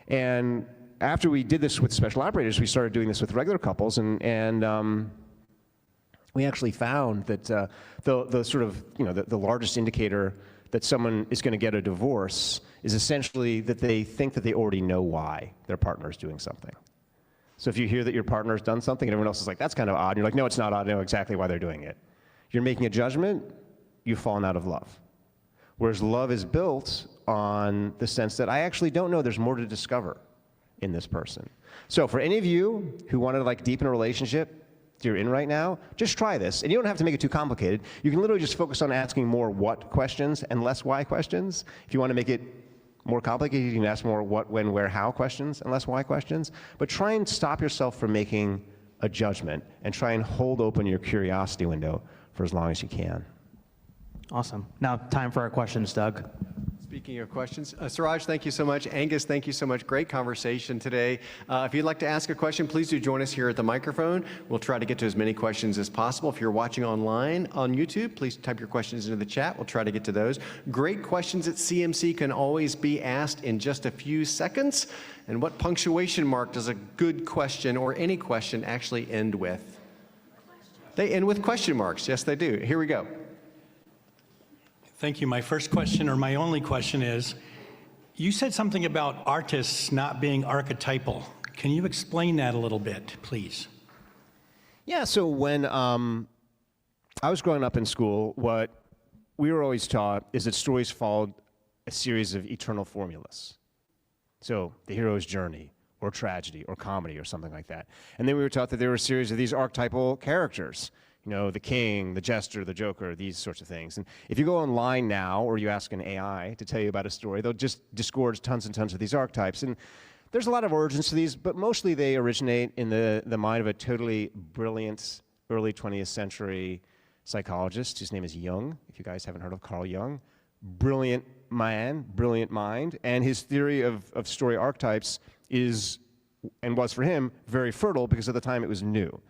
And after we did this with special operators, we started doing this with regular couples, and we actually found that the sort of, the largest indicator that someone is going to get a divorce is essentially that they think that they already know why their partner is doing something. So if you hear that your partner has done something and everyone else is like, that's kind of odd, and you're like, no, it's not odd, I know exactly why they're doing it. You're making a judgment, you've fallen out of love. Whereas love is built on the sense that I actually don't know, there's more to discover in this person. So for any of you who want to deepen a relationship you're in right now, just try this. And you don't have to make it too complicated. You can literally just focus on asking more what questions and less why questions. If you want to make it more complicated, you can ask more what, when, where, how questions and less why questions. But try and stop yourself from making a judgment, and try and hold open your curiosity window for as long as you can. Awesome. Now, time for our questions, Doug. Speaking of questions, Suraj, thank you so much. Angus, thank you so much. Great conversation today. If you'd like to ask a question, please do join us here at the microphone. We'll try to get to as many questions as possible. If you're watching online on YouTube, please type your questions into the chat. We'll try to get to those. Great questions at CMC can always be asked in just a few seconds. And what punctuation mark does a good question or any question actually end with? They end with question marks. Yes, they do. Here we go. Thank you. My first question, or my only question, is, you said something about artists not being archetypal. Can you explain that a little bit, please? Yeah, so when I was growing up in school, what we were always taught is that stories followed a series of eternal formulas. So the hero's journey, or tragedy, or comedy, or something like that. And then we were taught that there were a series of these archetypal characters. The king, the jester, the joker, these sorts of things. And if you go online now, or you ask an AI to tell you about a story, they'll just disgorge tons and tons of these archetypes. And there's a lot of origins to these, but mostly they originate in the mind of a totally brilliant early 20th century psychologist. His name is Jung, if you guys haven't heard of Carl Jung. Brilliant man, brilliant mind. And his theory of story archetypes is, and was for him, very fertile, because at the time it was new.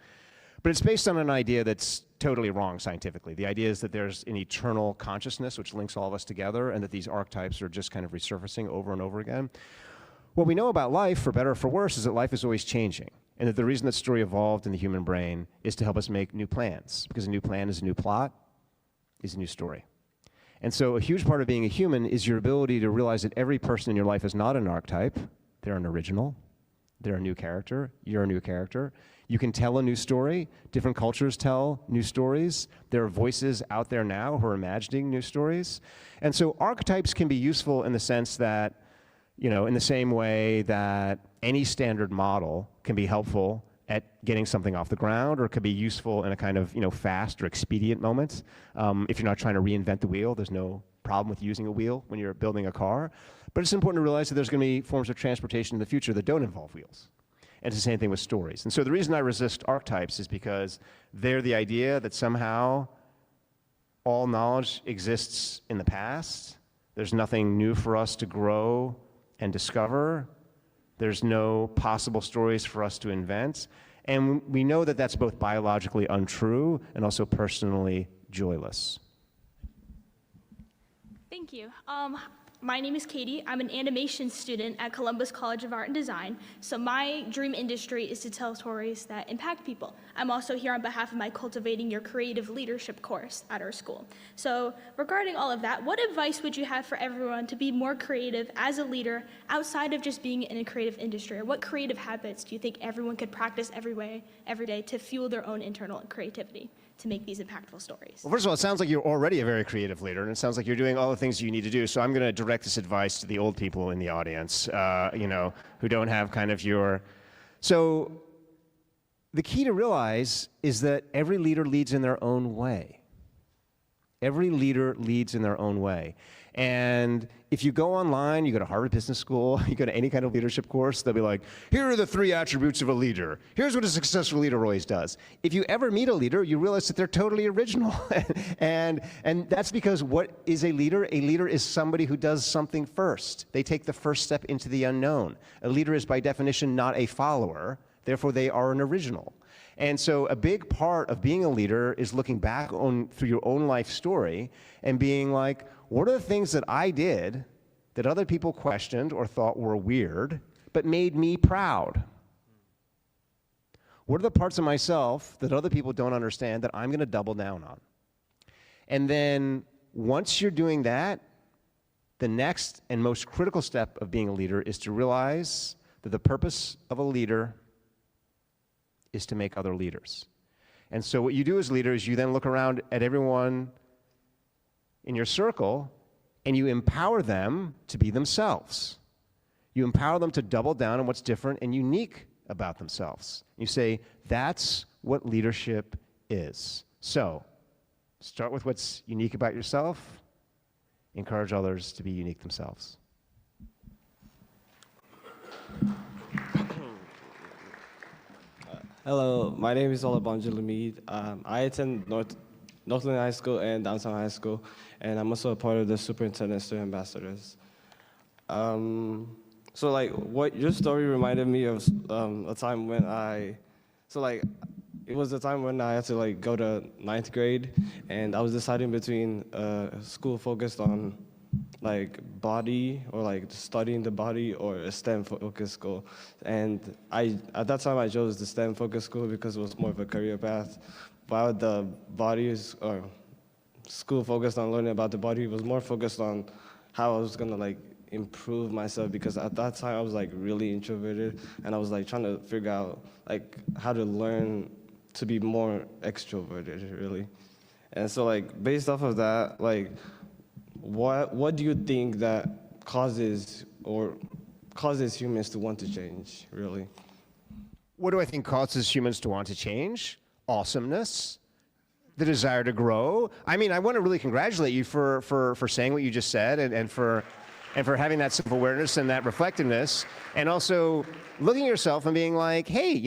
But it's based on an idea that's totally wrong scientifically. The idea is that there's an eternal consciousness which links all of us together, and that these archetypes are just kind of resurfacing over and over again. What we know about life, for better or for worse, is that life is always changing, and that the reason that story evolved in the human brain is to help us make new plans, because a new plan is a new plot, is a new story. And so a huge part of being a human is your ability to realize that every person in your life is not an archetype, they're an original, they're a new character, you're a new character. You can tell a new story. Different cultures tell new stories. There are voices out there now who are imagining new stories. And so archetypes can be useful in the sense that, in the same way that any standard model can be helpful at getting something off the ground, or it could be useful in a kind of, fast or expedient moment. If you're not trying to reinvent the wheel, there's no problem with using a wheel when you're building a car. But it's important to realize that there's going to be forms of transportation in the future that don't involve wheels. And it's the same thing with stories. And so the reason I resist archetypes is because they're the idea that somehow all knowledge exists in the past. There's nothing new for us to grow and discover. There's no possible stories for us to invent. And we know that that's both biologically untrue and also personally joyless. Thank you. My name is Katie. I'm an animation student at Columbus College of Art and Design. So my dream industry is to tell stories that impact people. I'm also here on behalf of my Cultivating Your Creative Leadership course at our school. So regarding all of that, what advice would you have for everyone to be more creative as a leader outside of just being in a creative industry? Or what creative habits do you think everyone could practice every day to fuel their own internal creativity to make these impactful stories? Well, first of all, it sounds like you're already a very creative leader, and it sounds like you're doing all the things you need to do. So I'm going to direct this advice to the old people in the audience, who don't have kind of your. So the key to realize is that every leader leads in their own way. Every leader leads in their own way. And if you go online, you go to Harvard Business School, you go to any kind of leadership course, they'll be like, here are the 3 attributes of a leader. Here's what a successful leader always does. If you ever meet a leader, you realize that they're totally original. and that's because what is a leader? A leader is somebody who does something first. They take the first step into the unknown. A leader is by definition not a follower, therefore they are an original. And so a big part of being a leader is looking back through your own life story and being like, what are the things that I did that other people questioned or thought were weird, but made me proud? What are the parts of myself that other people don't understand that I'm going to double down on? And then once you're doing that, the next and most critical step of being a leader is to realize that the purpose of a leader is to make other leaders. And so what you do as leaders, you then look around at everyone in your circle and you empower them to be themselves. You empower them to double down on what's different and unique about themselves. You say, that's what leadership is. So, start with what's unique about yourself, encourage others to be unique themselves. Hello, my name is Olabanjo Lamid. I attend Northland High School and Downtown High School, and I'm also a part of the Superintendent Student Ambassadors. So like, what your story reminded me of a time when it was the time when I had to like go to 9th grade, and I was deciding between a school focused on like body or like studying the body or a STEM focused school. And at that time I chose the STEM focused school because it was more of a career path. While the bodies or school focused on learning about the body was more focused on how I was gonna like improve myself, because at that time I was like really introverted and I was like trying to figure out like how to learn to be more extroverted really. And so like based off of that, like what do you think that causes humans to want to change, really? What do I think causes humans to want to change? Awesomeness, the desire to grow. I mean, I want to really congratulate you for saying what you just said and for having that self-awareness and that reflectiveness, and also looking at yourself and being like, hey,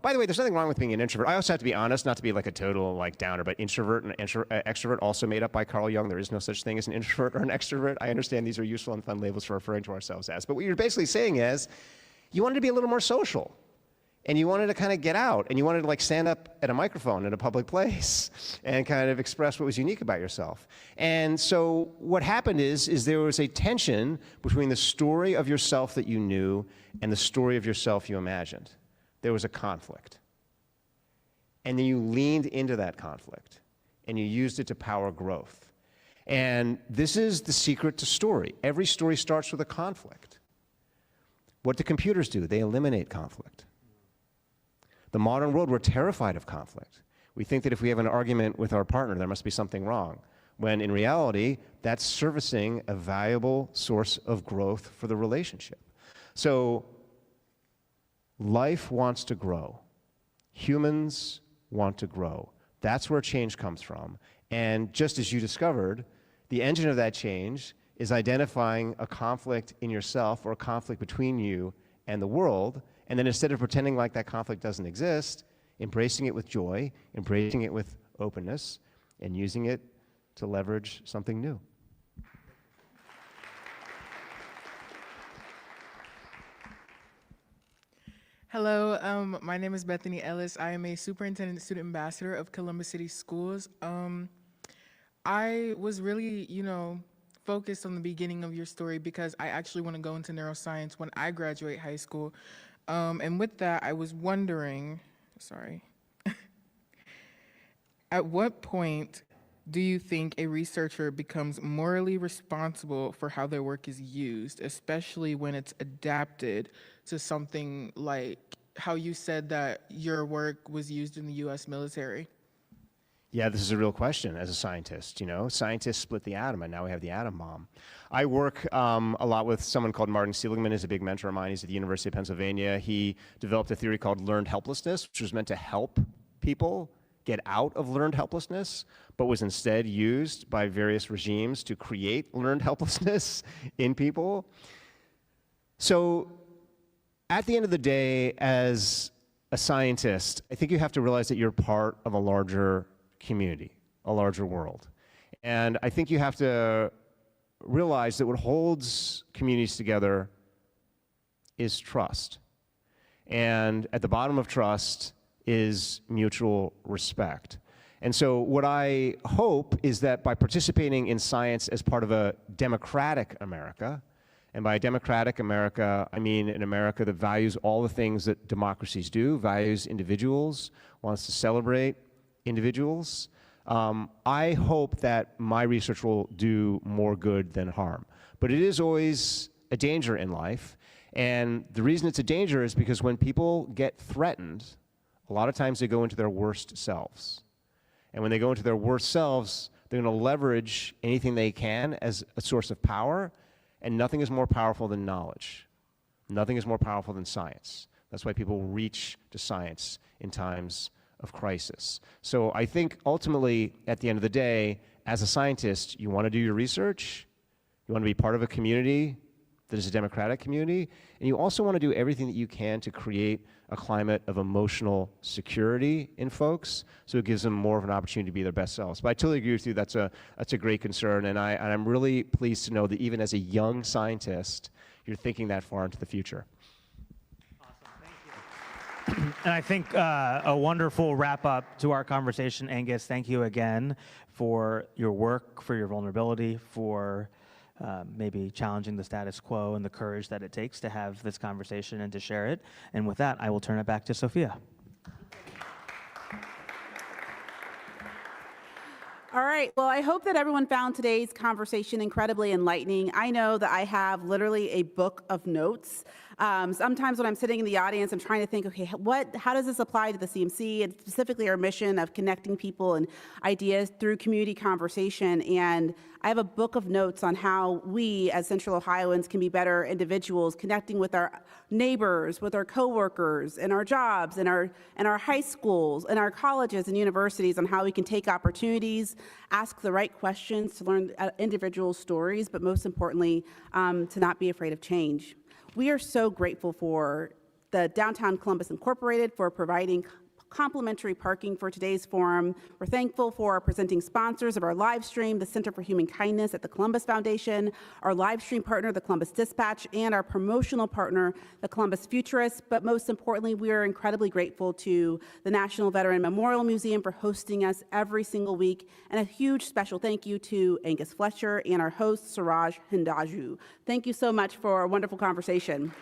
by the way, there's nothing wrong with being an introvert. I also have to be honest, not to be like a total like downer, but introvert and extrovert also made up by Carl Jung. There is no such thing as an introvert or an extrovert. I understand these are useful and fun labels for referring to ourselves as, but what you're basically saying is you wanted to be a little more social. And you wanted to kind of get out, and you wanted to like stand up at a microphone in a public place and kind of express what was unique about yourself. And so what happened is there was a tension between the story of yourself that you knew and the story of yourself you imagined. There was a conflict. And then you leaned into that conflict, and you used it to power growth. And this is the secret to story. Every story starts with a conflict. What do computers do? They eliminate conflict. The modern world, we're terrified of conflict. We think that if we have an argument with our partner, there must be something wrong, when in reality, that's servicing a valuable source of growth for the relationship. So life wants to grow. Humans want to grow. That's where change comes from. And just as you discovered, the engine of that change is identifying a conflict in yourself or a conflict between you and the world. And then instead of pretending like that conflict doesn't exist, embracing it with joy, embracing it with openness, and using it to leverage something new. Hello, my name is Bethany Ellis. I am a superintendent student ambassador of Columbus City Schools. I was really, focused on the beginning of your story because I actually want to go into neuroscience when I graduate high school. And with that, I was wondering, at what point do you think a researcher becomes morally responsible for how their work is used, especially when it's adapted to something like how you said that your work was used in the U.S. military? Yeah, this is a real question as a scientist. You know, scientists split the atom, and now we have the atom bomb. I work a lot with someone called Martin Seligman. He's a big mentor of mine. He's at the University of Pennsylvania. He developed a theory called learned helplessness, which was meant to help people get out of learned helplessness, but was instead used by various regimes to create learned helplessness in people. So at the end of the day, as a scientist, I think you have to realize that you're part of a larger community, a larger world. And I think you have to realize that what holds communities together is trust. And at the bottom of trust is mutual respect. And so what I hope is that by participating in science as part of a democratic America, and by a democratic America, I mean an America that values all the things that democracies do, values individuals, wants to celebrate individuals, I hope that my research will do more good than harm. But it is always a danger in life. And the reason it's a danger is because when people get threatened, a lot of times they go into their worst selves. And when they go into their worst selves, they're going to leverage anything they can as a source of power, and nothing is more powerful than knowledge. Nothing is more powerful than science. That's why people reach to science in times of crisis. So I think ultimately, at the end of the day, as a scientist, you want to do your research, you want to be part of a community that is a democratic community, and you also want to do everything that you can to create a climate of emotional security in folks, so it gives them more of an opportunity to be their best selves. But I totally agree with you. That's a great concern, and I'm really pleased to know that even as a young scientist, you're thinking that far into the future. And I think a wonderful wrap up to our conversation, Angus. Thank you again for your work, for your vulnerability, for maybe challenging the status quo and the courage that it takes to have this conversation and to share it. And with that, I will turn it back to Sophia. All right. Well, I hope that everyone found today's conversation incredibly enlightening. I know that I have literally a book of notes. Sometimes when I'm sitting in the audience, I'm trying to think, okay, how does this apply to the CMC and specifically our mission of connecting people and ideas through community conversation? And I have a book of notes on how we as Central Ohioans can be better individuals, connecting with our neighbors, with our coworkers, in our jobs, in our high schools, in our colleges and universities, on how we can take opportunities, ask the right questions to learn individual stories, but most importantly, to not be afraid of change. We are so grateful for the Downtown Columbus Incorporated for providing complimentary parking for today's forum. We're thankful for our presenting sponsors of our live stream, the Center for Human Kindness at the Columbus Foundation, our live stream partner, the Columbus Dispatch, and our promotional partner, the Columbus Futurists. But most importantly, we are incredibly grateful to the National Veteran Memorial Museum for hosting us every single week. And a huge special thank you to Angus Fletcher and our host, Suraj Hinduja. Thank you so much for a wonderful conversation.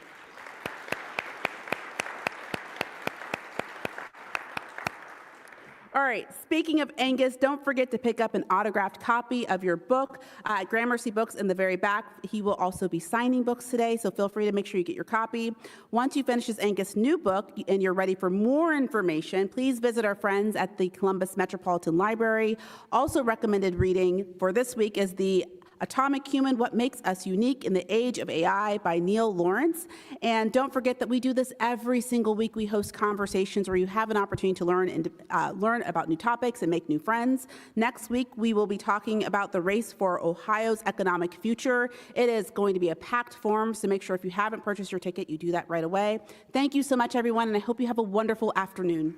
All right, speaking of Angus, don't forget to pick up an autographed copy of your book at Gramercy Books in the very back. He will also be signing books today, so feel free to make sure you get your copy. Once you finish this Angus' new book and you're ready for more information, please visit our friends at the Columbus Metropolitan Library. Also recommended reading for this week is the Atomic Human, What Makes Us Unique in the Age of AI by Neil Lawrence. And don't forget that we do this every single week. We host conversations where you have an opportunity to learn about new topics and make new friends. Next week, we will be talking about the race for Ohio's economic future. It is going to be a packed forum, so make sure if you haven't purchased your ticket, you do that right away. Thank you so much, everyone, and I hope you have a wonderful afternoon.